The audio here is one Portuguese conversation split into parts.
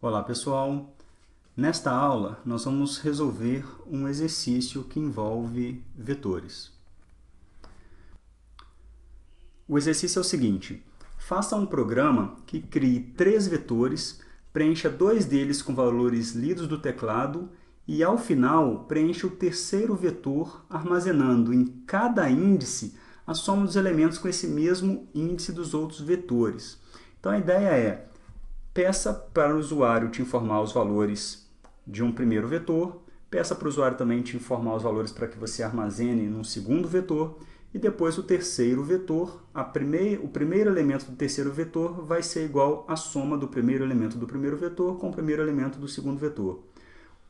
Olá pessoal, nesta aula nós vamos resolver um exercício que envolve vetores. O exercício é o seguinte: faça um programa que crie 3 vetores, preencha 2 deles com valores lidos do teclado e ao final preencha o terceiro vetor armazenando em cada índice a soma dos elementos com esse mesmo índice dos outros vetores. Então a ideia é: peça para o usuário te informar os valores de um primeiro vetor, peça para o usuário também te informar os valores para que você armazene num segundo vetor, e depois o terceiro vetor, o primeiro elemento do terceiro vetor vai ser igual à soma do primeiro elemento do primeiro vetor com o primeiro elemento do segundo vetor.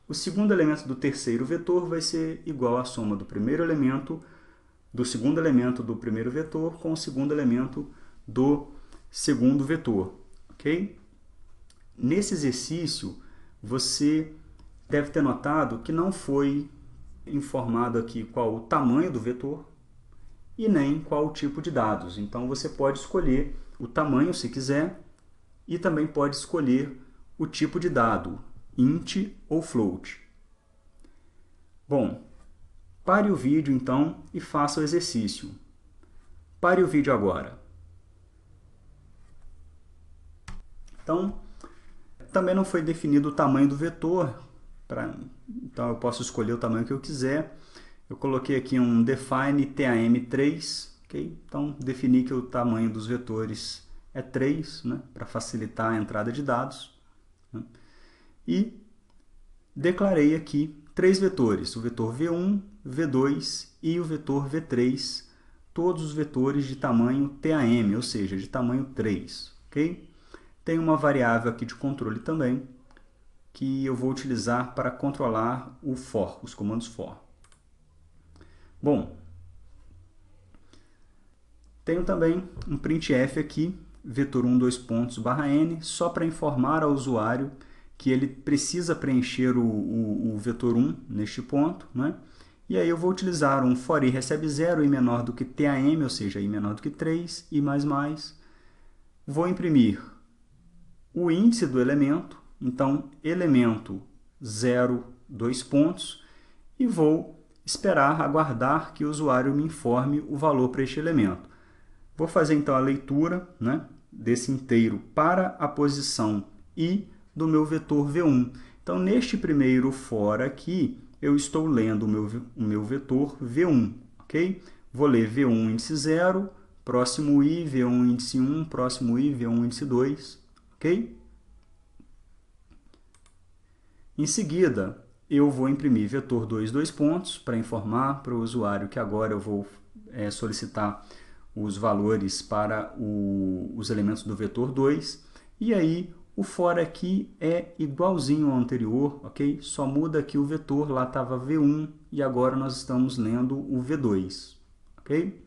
O segundo elemento do terceiro vetor vai ser igual à soma do primeiro elemento do segundo elemento do primeiro vetor com o segundo elemento do segundo vetor, ok? Nesse exercício, você deve ter notado que não foi informado aqui qual o tamanho do vetor e nem qual o tipo de dados. Então, você pode escolher o tamanho se quiser e também pode escolher o tipo de dado, int ou float. Bom, pare o vídeo então e faça o exercício. Pare o vídeo agora. Então, também não foi definido o tamanho do vetor, então eu posso escolher o tamanho que eu quiser. Eu coloquei aqui um define tam3, okay? Então defini que o tamanho dos vetores é 3, né, para facilitar a entrada de dados. Né? E declarei aqui 3 vetores, o vetor v1, v2 e o vetor v3, todos os vetores de tamanho tam, ou seja, de tamanho 3. Okay? Tem uma variável aqui de controle também, que eu vou utilizar para controlar o for, os comandos for. Bom, tenho também um printf aqui, vetor1 dois pontos barra n, só para informar ao usuário que ele precisa preencher o vetor1 neste ponto, né? E aí eu vou utilizar um for i recebe 0, i menor do que tam, ou seja, i menor do que 3, i mais. Vou imprimir o índice do elemento, então elemento 0, 2 pontos, e vou esperar, aguardar que o usuário me informe o valor para este elemento. Vou fazer então a leitura, né, desse inteiro para a posição i do meu vetor v1. Então, neste primeiro for aqui, eu estou lendo o meu vetor v1, ok? Vou ler v1 índice 0, próximo i, v1 índice 1, próximo i, v1 índice 2, ok? Em seguida, eu vou imprimir vetor 2, dois pontos, para informar para o usuário que agora eu vou solicitar os valores para os elementos do vetor 2. E aí, o for aqui é igualzinho ao anterior, ok? Só muda que o vetor lá estava v1 e agora nós estamos lendo o v2, ok?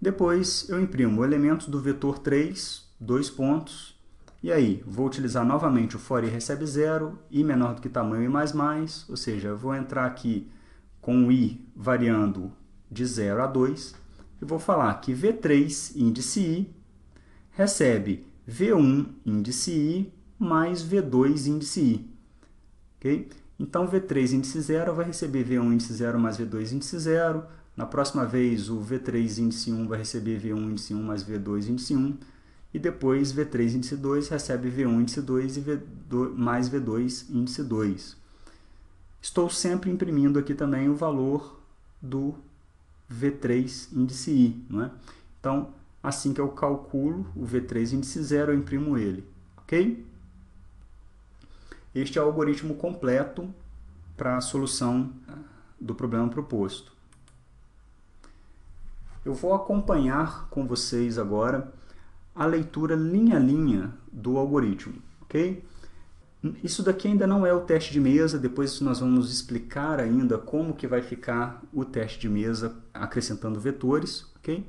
Depois, eu imprimo elementos do vetor 3, dois pontos, e aí vou utilizar novamente o for i recebe 0, i menor do que tamanho i++, ou seja, eu vou entrar aqui com o i variando de 0 a 2, e vou falar que v3 índice i recebe v1 índice i mais v2 índice i. Okay? Então, v3 índice 0 vai receber v1 índice 0 mais v2 índice 0. Na próxima vez, o v3 índice 1 vai receber v1 índice 1 mais v2 índice 1. E depois, v3 índice 2 recebe v1 índice 2 e mais v2 índice 2. Estou sempre imprimindo aqui também o valor do v3 índice i. Não é? Então, assim que eu calculo o v3 índice 0, eu imprimo ele. Ok? Este é o algoritmo completo para a solução do problema proposto. Eu vou acompanhar com vocês agora a leitura linha a linha do algoritmo. Ok? Isso daqui ainda não é o teste de mesa, depois nós vamos explicar ainda como que vai ficar o teste de mesa acrescentando vetores. Okay?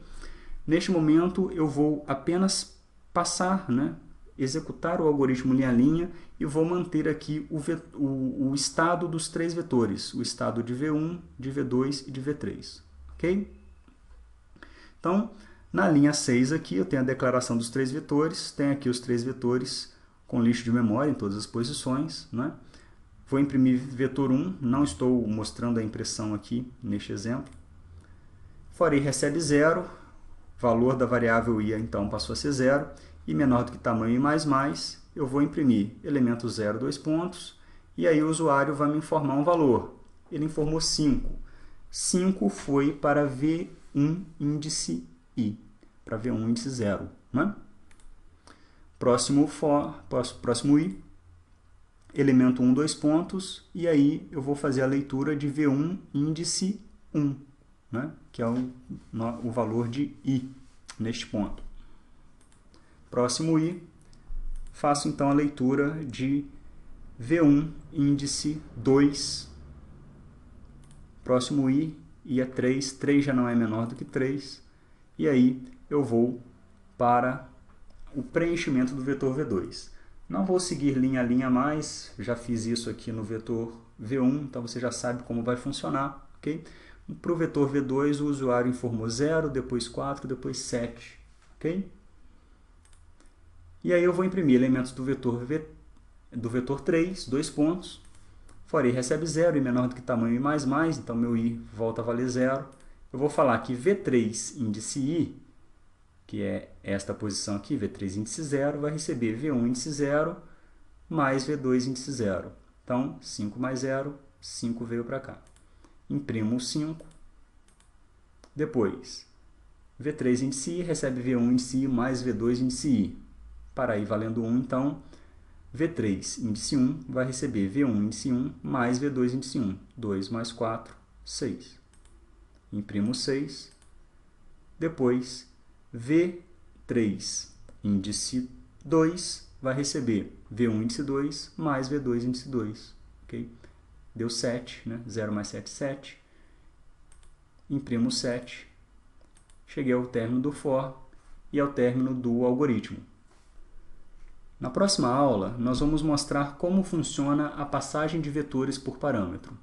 Neste momento eu vou apenas passar, né, executar o algoritmo linha a linha e vou manter aqui o estado dos 3 vetores, o estado de v1, de v2 e de v3. Okay? Então, Na linha 6 aqui eu tenho a declaração dos 3 vetores, tenho aqui os 3 vetores com lixo de memória em todas as posições, né? Vou imprimir vetor 1, não estou mostrando a impressão aqui neste exemplo. For i recebe 0, valor da variável i então passou a ser 0, e menor do que tamanho i++, eu vou imprimir elemento 0, 2 pontos, e aí o usuário vai me informar um valor. Ele informou 5. 5 foi para V1 índice i, para V1 índice 0. Né? Próximo i, elemento 1, 2 pontos, e aí eu vou fazer a leitura de V1 índice 1, né? Que é o valor de i neste ponto. Próximo i, faço então a leitura de V1 índice 2. Próximo i é 3, 3 já não é menor do que 3, e aí eu vou para o preenchimento do vetor V2. Não vou seguir linha a linha mais, já fiz isso aqui no vetor V1, então você já sabe como vai funcionar, ok? Para o vetor V2 o usuário informou 0, depois 4, depois 7, ok? E aí eu vou imprimir elementos do vetor 3, 2 pontos. For i recebe 0, i menor do que tamanho i++, então meu i volta a valer 0. Eu vou falar que V3 índice i, que é esta posição aqui, V3 índice 0, vai receber V1 índice 0 mais V2 índice 0. Então, 5 mais 0, 5 veio para cá. Imprimo o 5. Depois, V3 índice i recebe V1 índice i mais V2 índice i. Para i valendo 1, então, V3 índice 1 vai receber V1 índice 1 mais V2 índice 1. 2 mais 4, 6. Imprimo 6. Depois, V3 índice 2 vai receber V1 índice 2 mais V2 índice 2. Okay? Deu 7, né? 0 mais 7, 7. Imprimo 7. Cheguei ao término do for e ao término do algoritmo. Na próxima aula, nós vamos mostrar como funciona a passagem de vetores por parâmetro.